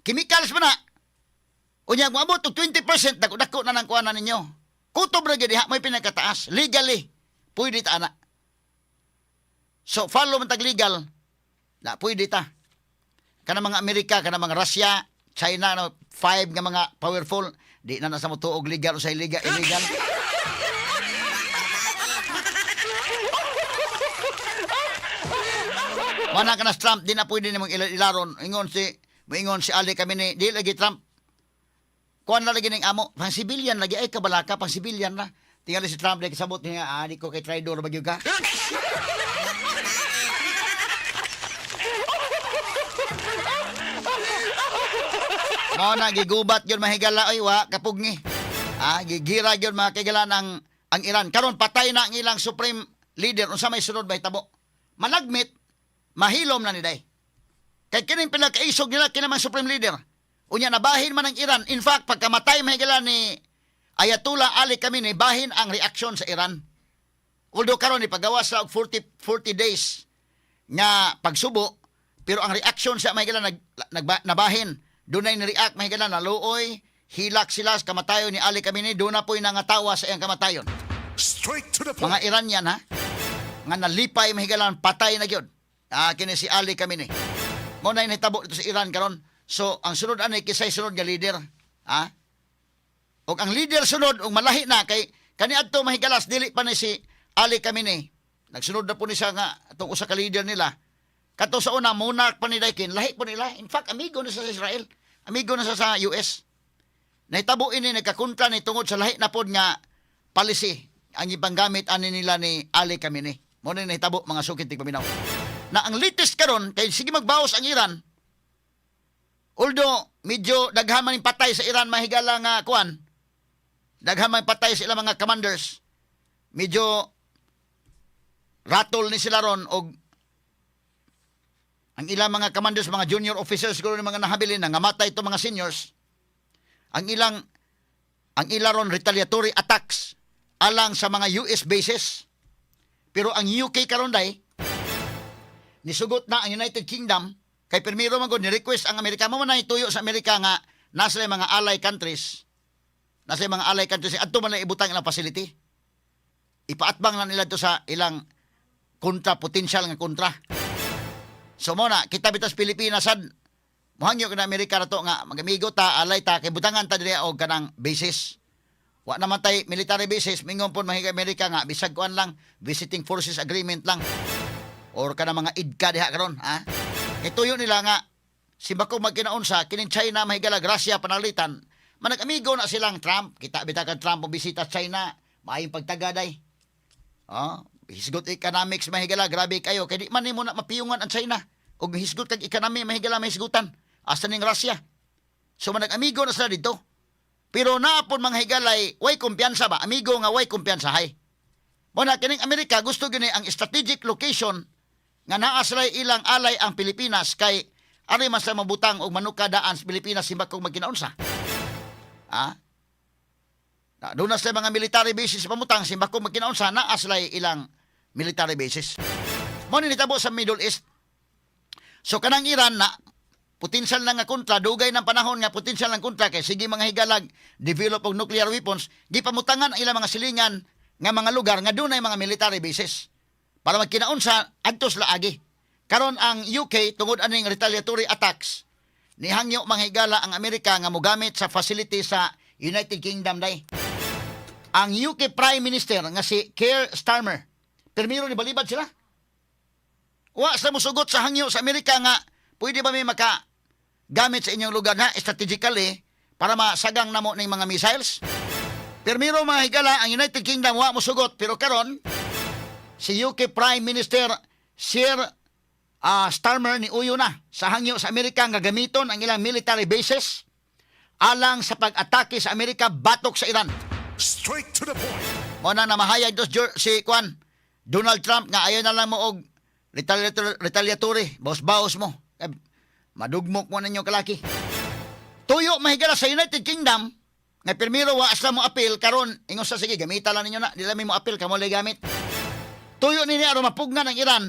Chemicals man na. Unya mo abot og 20% dako na nang kuanan ninyo. Kutob ra gyud may pinakataas legally. Pwede ta ana. So follow man tag legal. Na pwede ta. Kana mga Amerika, kana mga Russia, China no 5 nga mga powerful, di na nasa mo tuog legal o sa illegal. Mana kana Trump di na pwede nimong ilaron. Ingon si Ali Khamenei, di lagi Trump. Kuan na lagi ng amo, pang civilian lagi, ay kabalaka, pang civilian na. Tingnan si Trump, like, sabot niya, di ko kay traidor bagyo ka. Mao na, gigubat yun mahigala, ay wa, kapugni. Gigira yun mga kaigalan ang Iran. Karon patay na ang ilang supreme leader, unsa may sunod ba hitabo. Malagmit, mahilom na ni day. Kay kining pinakaisog nila, kinamang supreme leader. Unya nabahin man ang Iran. In fact, pagkamatay mahigala ni Ayatollah Ali Khamenei, bahin ang reaksyon sa Iran. Although karon ni pagawas sa 40 days nga pagsubo, pero ang reaksyon sa mahigala nabahin. Dunay ni react mahigala na luoy, hilak sila sa kamatayon ni Ali Khamenei, doon na po'y nangatawa sa iyang kamatayon. Straight to the point. Mga Iranian ha, nga nalipay mahigala patay na gyud. Kini si Ali Khamenei. Mo na hitabo dito sa Iran karon. So, ang sunod anay kisay sunod nga leader. O ang leader sunod, og malahi na, kay kaniadto mahigalas, dili pa ni si Ali Khamenei. Nagsunod na po ni siya nga, itong usa ka leader nila. Kato sa una, monarch pa ni Daikin, lahi po nila. In fact, amigo na sa Israel. Amigo na sa US. Nahitabo ini, nagkakontra ni tungod sa lahi na po nga policy. Ang ipanggamit ani nila ni Ali Khamenei. Muna nahitabo, mga sukit tigpaminaw. Na ang latest karon kay sige magbawas ang Iran. Although, medyo daghaman yung patay sa Iran, mahigala nga kuan. Daghaman yung patay sa ilang mga commanders. Medyo ratol ni sila ron og ang ilang mga commanders, mga junior officers, siguro ng mga nahabilin na ngamatay itong mga seniors. Ang ilang ron retaliatory attacks alang sa mga US bases. Pero ang UK karon day nisugot na ang United Kingdom kay permiro man gud ni request ang Amerika mo man ituyo sa Amerika nga nasa mga ally countries. Nasa mga ally countries adto man lang ibutang ilang facility. Ipaatbang na nila to sa ilang potential nga kontra. So mo na kita bitas Pilipinas sad mohangyo kana Amerika na to nga magamigo ta alay ta kay butangan ta diri og kanang bases. Wa naman tay military bases mingon pon mahiga Amerika nga bisag kuan lang visiting forces agreement lang or kana mga idka diha karon ha. Ituyo nila nga si bako magkinaunsa kining China mahigala grasya panalitan manag-amigo na silang Trump kita bitakan Trump og bisita China maayong pagtagaday. Hisgot economics mahigala grabe kayo kay di man nimo na mapiyungan ang China og hisgot kag economy mahigala mahisgutan asa ning Russia. So manag-amigo na sila dito. Pero naapon mga higalay, way kumpiyansa ba? Amigo nga way kumpiyansa hay. Muna kining Amerika gusto gini ang strategic location nga naa sila ilang alay ang Pilipinas kay ari mas mabutang og manukadaan sa Pilipinas simba kog magkinaunsa. Doon na sila mga military bases pamutang simba kog magkinaunsa naa sila ilang military bases. Mo ni nitabo sa Middle East. So kanang Iran na potensyal na nga kontra, dugay ng panahon nga potensyal ng kontra kay sige mga higalag develop og nuclear weapons, gipamutangan ang ilang mga silingan nga mga lugar nga dunay mga military bases para magkinaunsa adtos laagi. Karon ang UK tungod aning retaliatory attacks nihangyo mga higala ang Amerika nga mogamit sa facility sa United Kingdom day. Ang UK Prime Minister nga si Keir Starmer, permiro ni balibad sila. Wa sa musugot sa hangyo sa Amerika nga pwede ba may gamit sa inyong lugar na strategically para masagang namo ng mga missiles? Permiro mga higala, ang United Kingdom wa mo sugot pero karon si UK Prime Minister Sir Starmer ni uyo na sa hangyo sa Amerika nga gamiton ang ilang military bases alang sa pag-atake sa Amerika batok sa Iran. Straight to the point. Mo na namahayag dos si Donald Trump nga ayaw na lang mo og retaliatory, baos-baos mo. Madugmok mo ninyo kalaki. Tuyo mahigala sa United Kingdom nga permiro wa asla mo apil karon ingon sa sige gamita lang ninyo na dili mo apil kamo lay gamit. Tuyo nini aron mapugnan ang Iran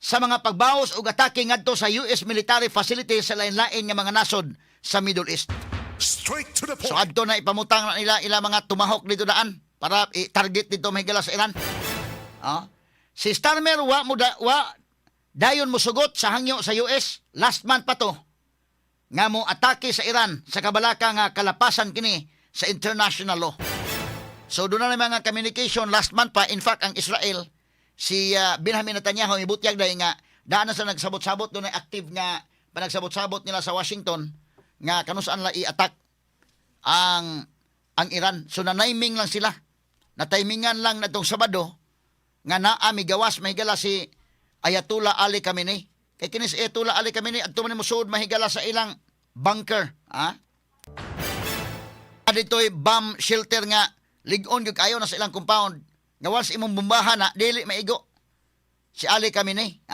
sa mga pagbaos ug atake ngadto sa US military facility sa lain-lain nga mga nasod sa Middle East. Straight to the So point. adto na ipamutang na nila mga tumahok dito daan para i-target dito mahigala sa Iran. Si Starmer wa dayon mo sugot sa hangyo sa US last month pa to nga mo atake sa Iran sa kabalaka nga kalapasan kini sa international law. So doon na mga communication last month pa. In fact ang Israel si Benjamin Netanyahu ibutyag dahil nga daan na sa nagsabot-sabot doon ay active nga panagsabot-sabot nila sa Washington nga kanusaan la i-attack ang Iran. So na-naming lang sila. Na-timingan lang na itong Sabado nga naami gawas mahigala si Ayatollah Ali Khamenei. Kay kinis Ayatollah Ali Khamenei adto man mo suod mahigala sa ilang bunker, Dito'y bomb shelter nga lig-on gyud kayo na sa ilang compound. Nga once imong bombahan na dili maigo. Si Ali Khamenei,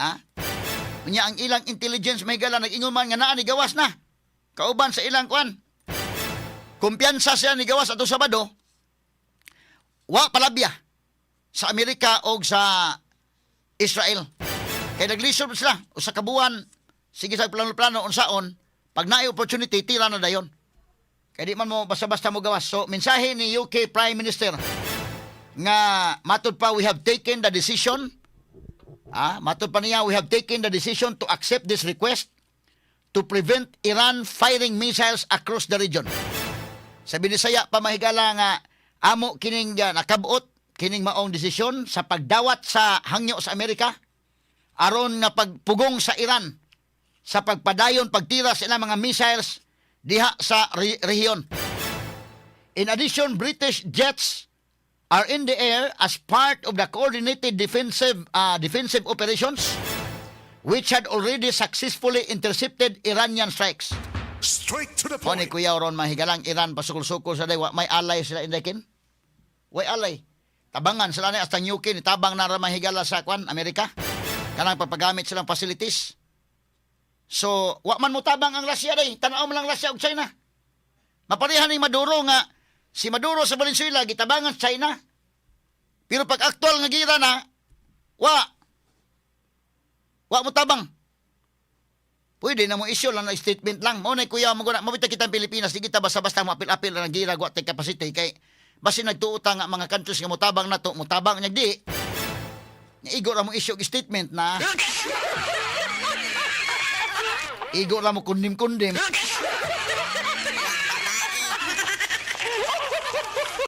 Unya ang ilang intelligence mahigala nag-ingon man nga naa ni gawas na. Kauban sa ilang kumpiyansa siya ni gawas ato Sabado. Wa palabya sa Amerika o sa Israel. Kaya naglisod sila o sa kabuan, sige sa plano-plano unsaon, pag naay opportunity, tira na dayon. Kaya di man mo basta-basta mo gawas. So, mensahe ni UK Prime Minister nga matod pa we have taken the decision, matod pa niya we have taken the decision to accept this request to prevent Iran firing missiles across the region. Sa Binisaya, pamahigala nga amo kining nakabuot, kining maong desisyon sa pagdawat sa hangyo sa Amerika aron nga pagpugong sa Iran sa pagpadayon pagtira sa ilang mga missiles diha sa rehiyon. In addition, British jets are in the air as part of the coordinated defensive operations which had already successfully intercepted Iranian strikes. Straight to the O ni point. Kuya Ron mahigalang Iran pasukol-sukol sa day may alay sila indekin. Way alay. Tabangan sila ni hasta UK ni tabang na mahigala sa Amerika. Kanang papagamit silang facilities. So, wa man mo tabang ang Russia day. Tanaw mo lang Russia ug China. Maparehan ni Maduro nga si Maduro sa Venezuela gitabangan sa China. Pero pag aktual nga gira na Wa mo tabang. Pwede na mo issue lang na statement lang. Mo na kuya mo guna mabita kita Pilipinas, di kita basta-basta mo apil-apil lang gira wa tay capacity kay basi nagtuota nga mga countries nga motabang nato, motabang nya di. Igo ra mo issue og statement na. Igo ra mo kundim-kundim.